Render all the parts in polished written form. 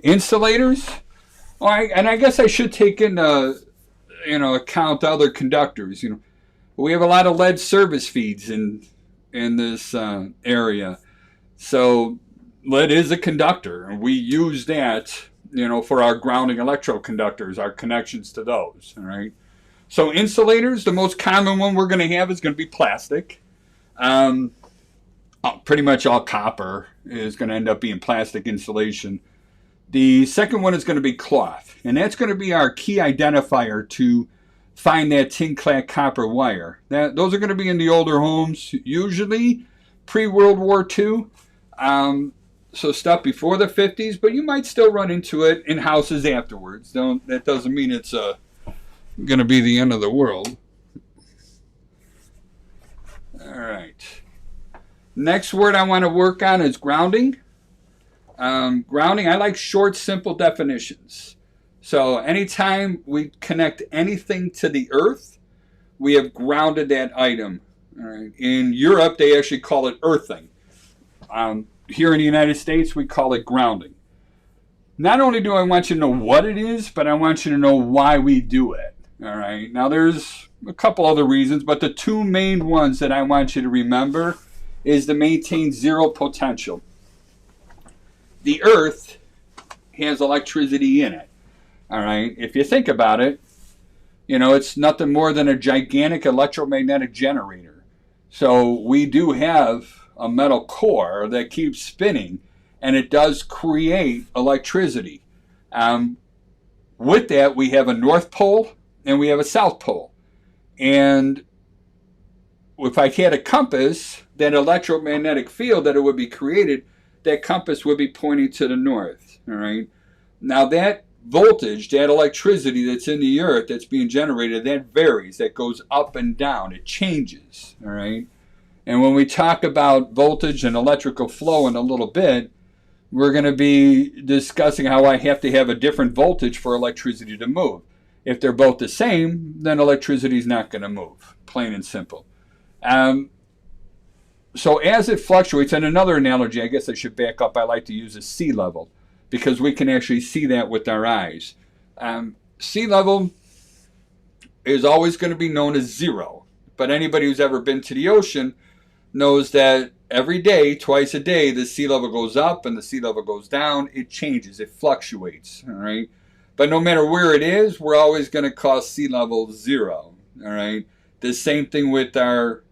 Insulators. Oh, and I guess I should take into account other conductors. We have a lot of lead service feeds in this area, so lead is a conductor, and we use that for our grounding electroconductors, our connections to those. All right. So insulators, the most common one we're going to have is going to be plastic. Pretty much all copper is going to end up being plastic insulation. The second one is going to be cloth, and that's going to be our key identifier to find that tin-clad copper wire. Those are going to be in the older homes, usually pre-World War II, so stuff before the 50s, but you might still run into it in houses afterwards. That doesn't mean it's going to be the end of the world. All right. Next word I want to work on is grounding. Grounding, I like short, simple definitions. So anytime we connect anything to the earth, we have grounded that item. All right. In Europe, they actually call it earthing. Here in the United States, we call it grounding. Not only do I want you to know what it is, but I want you to know why we do it. All right. Now, there's a couple other reasons, but the two main ones that I want you to remember is to maintain zero potential. The earth has electricity in it. All right. If you think about it, it's nothing more than a gigantic electromagnetic generator. So we do have a metal core that keeps spinning, and it does create electricity. With that, we have a North Pole and we have a South Pole. And if I had a compass, that electromagnetic field that it would be created, that compass would be pointing to the north. All right. Now that voltage, that electricity that's in the earth that's being generated, that varies. That goes up and down. It changes. All right. And when we talk about voltage and electrical flow in a little bit, we're going to be discussing how I have to have a different voltage for electricity to move. If they're both the same, then electricity is not going to move. Plain and simple. So as it fluctuates, and another analogy, I guess I should back up, I like to use is sea level, because we can actually see that with our eyes. Sea level is always going to be known as zero, but anybody who's ever been to the ocean knows that every day, twice a day, the sea level goes up and the sea level goes down. It changes, it fluctuates, all right? But no matter where it is, we're always going to call sea level zero, all right? The same thing with our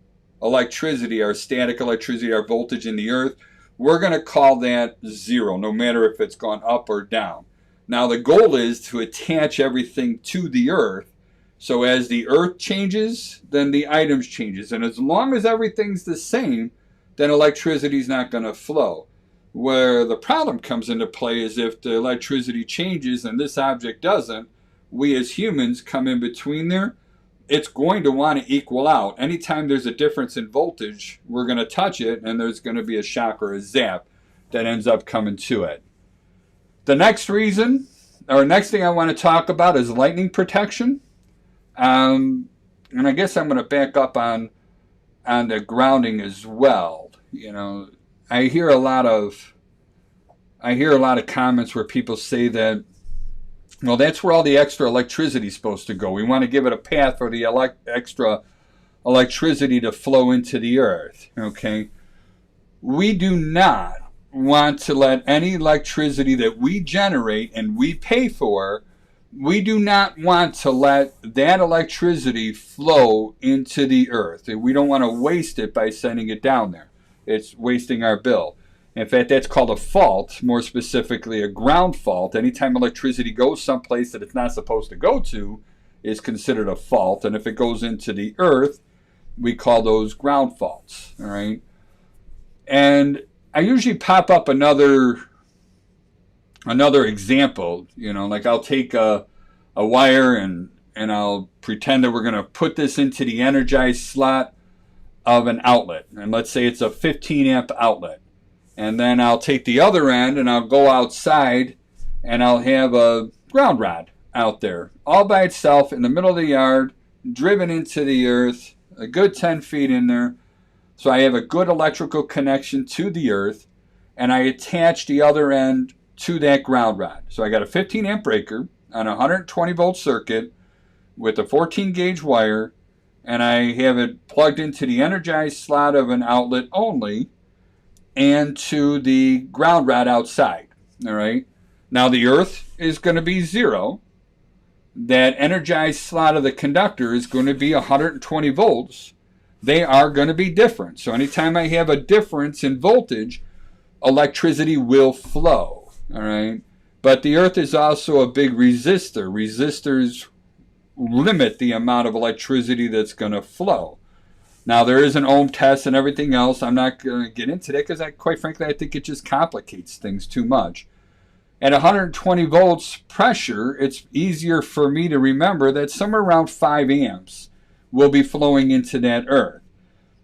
electricity, our static electricity, our voltage in the earth. We're going to call that zero, no matter if it's gone up or down. Now, the goal is to attach everything to the earth. So as the earth changes, then the items changes. And as long as everything's the same, then electricity is not going to flow. Where the problem comes into play is if the electricity changes and this object doesn't, we as humans come in between there. It's going to want to equal out. Anytime there's a difference in voltage, we're going to touch it, and there's going to be a shock or a zap that ends up coming to it. The next reason, or next thing I want to talk about is lightning protection. And I guess I'm going to back up on the grounding as well. I hear a lot of comments where people say that, well, that's where all the extra electricity is supposed to go. We want to give it a path for the extra electricity to flow into the earth. Okay? We do not want to let any electricity that we generate and we pay for, we do not want to let that electricity flow into the earth. We don't want to waste it by sending it down there. It's wasting our bill. In fact, that's called a fault, more specifically a ground fault. Anytime electricity goes someplace that it's not supposed to go to is considered a fault. And if it goes into the earth, we call those ground faults. All right. And I usually pop up another example, like I'll take a wire and I'll pretend that we're going to put this into the energized slot of an outlet. And let's say it's a 15 amp outlet. And then I'll take the other end and I'll go outside and I'll have a ground rod out there all by itself in the middle of the yard, driven into the earth, a good 10 feet in there. So I have a good electrical connection to the earth, and I attach the other end to that ground rod. So I got a 15 amp breaker on a 120 volt circuit with a 14 gauge wire, and I have it plugged into the energized slot of an outlet only and to the ground rod outside. All right. Now the earth is going to be 0. That energized slot of the conductor is going to be 120 volts. They are going to be different. So anytime I have a difference in voltage, electricity will flow. All right. But the earth is also a big resistor. Resistors limit the amount of electricity that's going to flow. Now, there is an ohm test and everything else. I'm not going to get into that because, quite frankly, I think it just complicates things too much. At 120 volts pressure, it's easier for me to remember that somewhere around 5 amps will be flowing into that earth.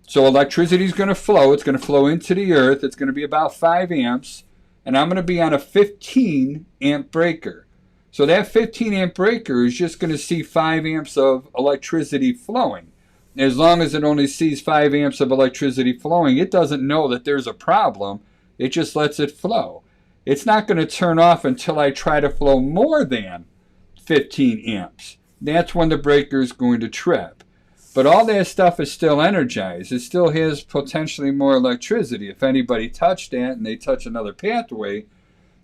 So electricity is going to flow. It's going to flow into the earth. It's going to be about 5 amps. And I'm going to be on a 15 amp breaker. So that 15 amp breaker is just going to see 5 amps of electricity flowing. As long as it only sees 5 amps of electricity flowing, it doesn't know that there's a problem. It just lets it flow. It's not going to turn off until I try to flow more than 15 amps. That's when the breaker is going to trip. But all that stuff is still energized. It still has potentially more electricity. If anybody touched that and they touch another pathway,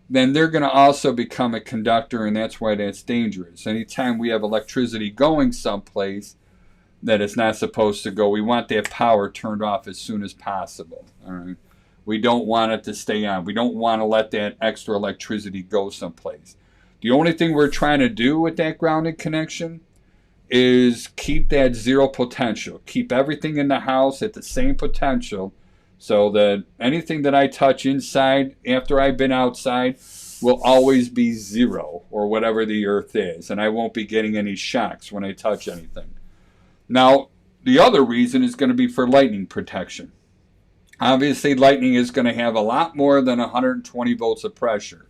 then they're going to also become a conductor, and that's why that's dangerous. Anytime we have electricity going someplace that it's not supposed to go, we want that power turned off as soon as possible. All right? We don't want it to stay on. We don't want to let that extra electricity go someplace. The only thing we're trying to do with that grounded connection is keep that 0 potential. Keep everything in the house at the same potential so that anything that I touch inside after I've been outside will always be 0 or whatever the earth is. And I won't be getting any shocks when I touch anything. Now, the other reason is going to be for lightning protection. Obviously, lightning is going to have a lot more than 120 volts of pressure.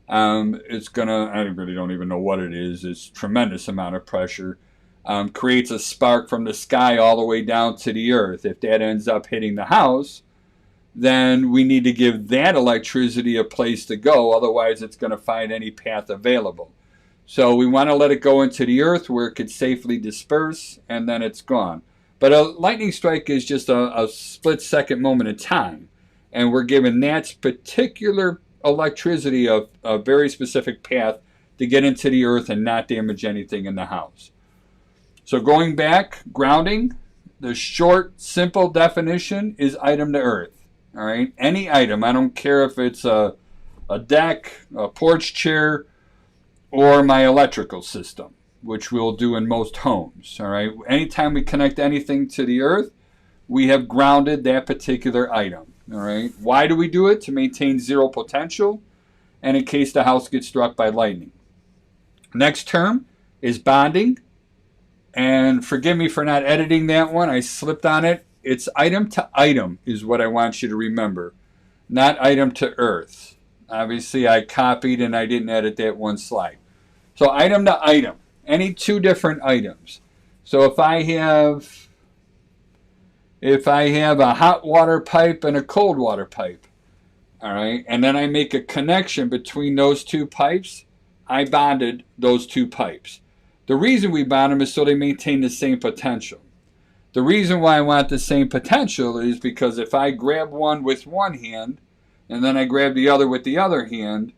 It's going to, I really don't even know what it is. It's a tremendous amount of pressure. Creates a spark from the sky all the way down to the earth. If that ends up hitting the house, then we need to give that electricity a place to go. Otherwise, it's going to find any path available. So we want to let it go into the earth where it could safely disperse, and then it's gone. But a lightning strike is just a split-second moment in time. And we're given that particular electricity a very specific path to get into the earth and not damage anything in the house. So going back, grounding, the short, simple definition is item to earth. All right? Any item. I don't care if it's a deck, a porch chair, or my electrical system, which we'll do in most homes. All right? Anytime we connect anything to the earth, we have grounded that particular item. All right? Why do we do it? To maintain 0 potential and in case the house gets struck by lightning. Next term is bonding. And forgive me for not editing that one. I slipped on it. It's item to item is what I want you to remember, not item to earth. Obviously, I copied and I didn't edit that one slide. So item to item, any 2 different items. So if I have a hot water pipe and a cold water pipe, all right, and then I make a connection between those 2 pipes, I bonded those 2 pipes. The reason we bond them is so they maintain the same potential. The reason why I want the same potential is because if I grab one with one hand and then I grab the other with the other hand,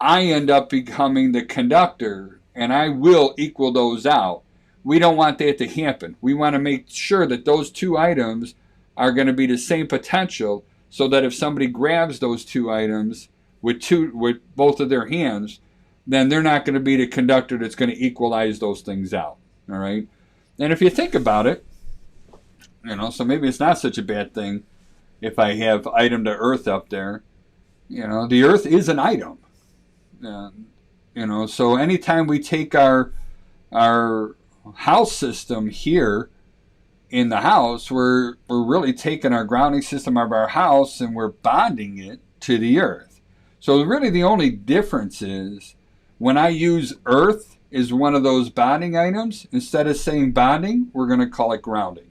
I end up becoming the conductor and I will equal those out. We don't want that to happen. We want to make sure that those 2 items are going to be the same potential so that if somebody grabs those 2 items with both of their hands, then they're not going to be the conductor that's going to equalize those things out. All right? And if you think about it, so maybe it's not such a bad thing if I have item to earth up there. The earth is an item. So anytime we take our house system here in the house, we're really taking our grounding system of our house and we're bonding it to the earth. So really the only difference is when I use earth is one of those bonding items, instead of saying bonding, we're going to call it grounding.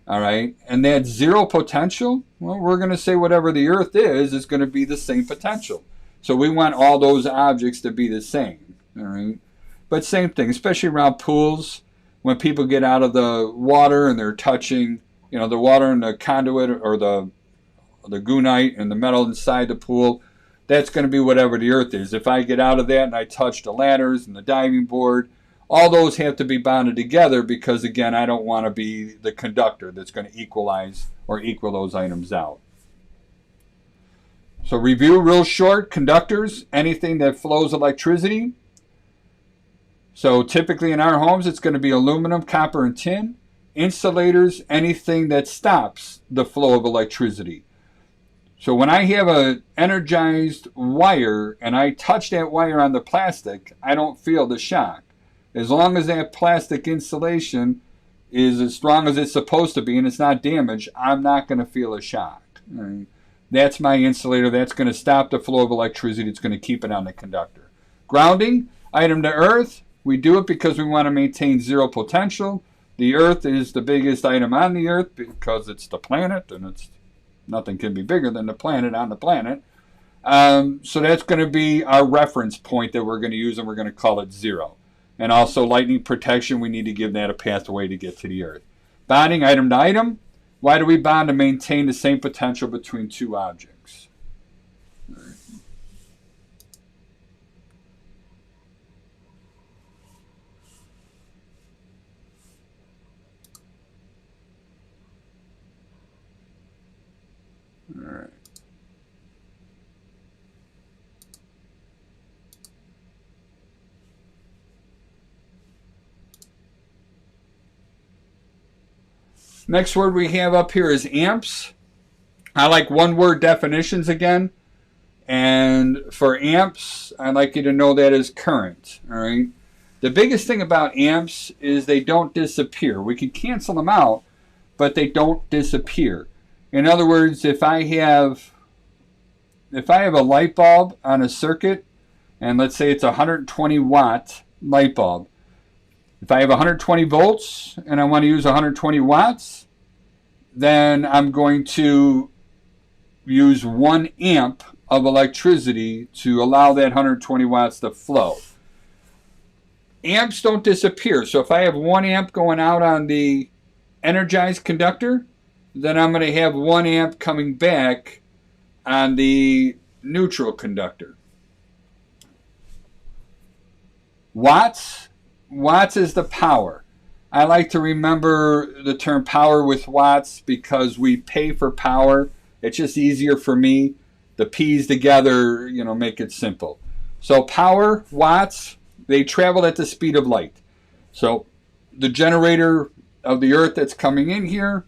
All right? And that 0 potential, well, we're going to say whatever the earth is going to be the same potential. So we want all those objects to be the same. All right. But same thing, especially around pools, when people get out of the water and they're touching, the water in the conduit or the gunite and the metal inside the pool, that's going to be whatever the earth is. If I get out of that and I touch the ladders and the diving board, all those have to be bonded together because, again, I don't want to be the conductor that's going to equalize or equal those items out. So review real short, conductors, anything that flows electricity. So typically in our homes, it's going to be aluminum, copper, and tin. Insulators, anything that stops the flow of electricity. So when I have an energized wire and I touch that wire on the plastic, I don't feel the shock. As long as that plastic insulation is as strong as it's supposed to be and it's not damaged, I'm not going to feel a shock. Right? That's my insulator. That's going to stop the flow of electricity. It's going to keep it on the conductor. Grounding, item to earth. We do it because we want to maintain zero potential. The earth is the biggest item on the earth because it's the planet, and nothing can be bigger than the planet on the planet. So that's going to be our reference point that we're going to use, and we're going to call it 0. And also lightning protection, we need to give that a pathway to get to the earth. Bonding, item to item. Why do we bond? To maintain the same potential between two objects. All right. Next word we have up here is amps. I like one-word definitions again. And for amps, I'd like you to know that is current. All right. The biggest thing about amps is they don't disappear. We can cancel them out, but they don't disappear. In other words, if I have a light bulb on a circuit, and let's say it's a 120 watt light bulb, if I have 120 volts and I want to use 120 watts, then I'm going to use 1 amp of electricity to allow that 120 watts to flow. Amps don't disappear. So if I have 1 amp going out on the energized conductor, then I'm going to have 1 amp coming back on the neutral conductor. Watts is the power. I like to remember the term power with watts because we pay for power. It's just easier for me. The P's together, make it simple. So power, watts, they travel at the speed of light. So the generator of the earth that's coming in here,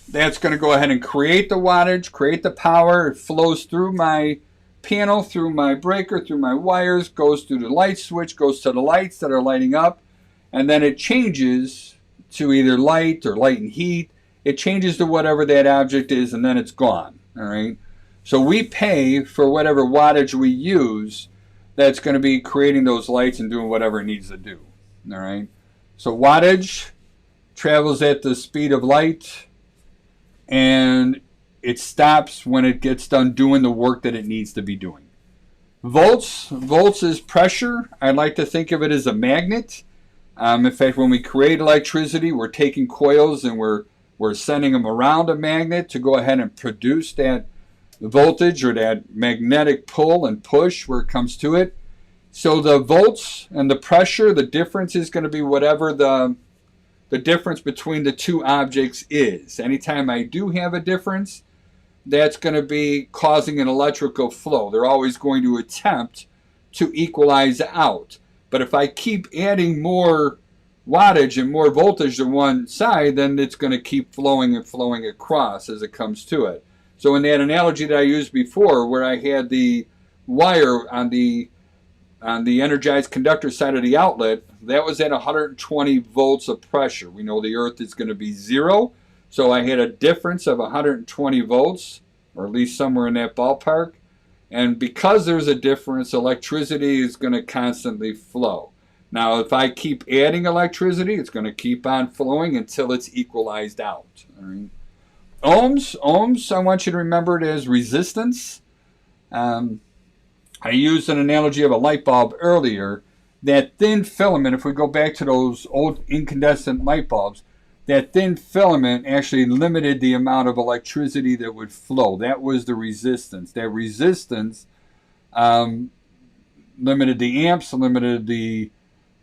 that's going to go ahead and create the wattage, create the power. It flows through my panel, through my breaker, through my wires, goes through the light switch, goes to the lights that are lighting up, and then it changes to either light or light and heat. It changes to whatever that object is, and then it's gone. All right. So we pay for whatever wattage we use that's going to be creating those lights and doing whatever it needs to do. All right. So wattage travels at the speed of light, and it stops when it gets done doing the work that it needs to be doing. Volts is pressure. I like to think of it as a magnet. In fact, when we create electricity, we're taking coils and we're sending them around a magnet to go ahead and produce that voltage or that magnetic pull and push where it comes to it. So the volts and the pressure, the difference is going to be whatever the difference between the two objects is. Anytime I do have a difference, that's going to be causing an electrical flow. They're always going to attempt to equalize out. But if I keep adding more wattage and more voltage to one side, then it's going to keep flowing and flowing across as it comes to it. So in that analogy that I used before, where I had the wire on the energized conductor side of the outlet, that was at 120 volts of pressure. We know the earth is going to be 0. So I had a difference of 120 volts, or at least somewhere in that ballpark. And because there's a difference, electricity is going to constantly flow. Now, if I keep adding electricity, it's going to keep on flowing until it's equalized out. All right? Ohms, I want you to remember it as resistance. Um, I used an analogy of a light bulb earlier. That thin filament, if we go back to those old incandescent light bulbs, that thin filament actually limited the amount of electricity that would flow. That was the resistance. That resistance limited the amps, limited the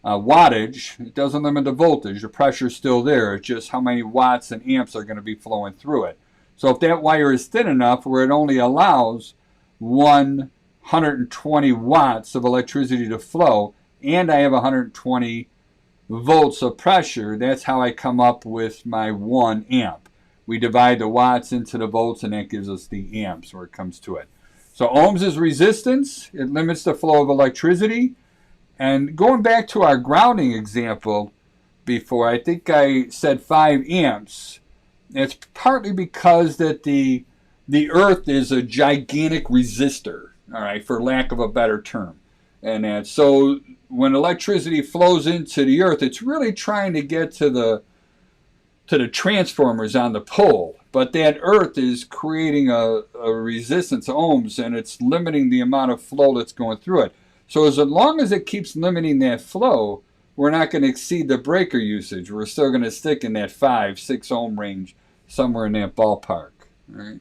wattage. It doesn't limit the voltage. The pressure's still there. It's just how many watts and amps are going to be flowing through it. So if that wire is thin enough where it only allows 120 watts of electricity to flow, and I have 120 volts of pressure, that's how I come up with my 1 amp. We divide the watts into the volts, and that gives us the amps where it comes to it. So ohms is resistance. It limits the flow of electricity. And going back to our grounding example before, I think I said 5 amps. It's partly because that the earth is a gigantic resistor, all right, for lack of a better term. And so when electricity flows into the earth, it's really trying to get to the transformers on the pole. But that earth is creating a resistance, ohms, and it's limiting the amount of flow that's going through it. So as long as it keeps limiting that flow, we're not going to exceed the breaker usage. We're still going to stick in that 5, 6 ohm range, somewhere in that ballpark. Right?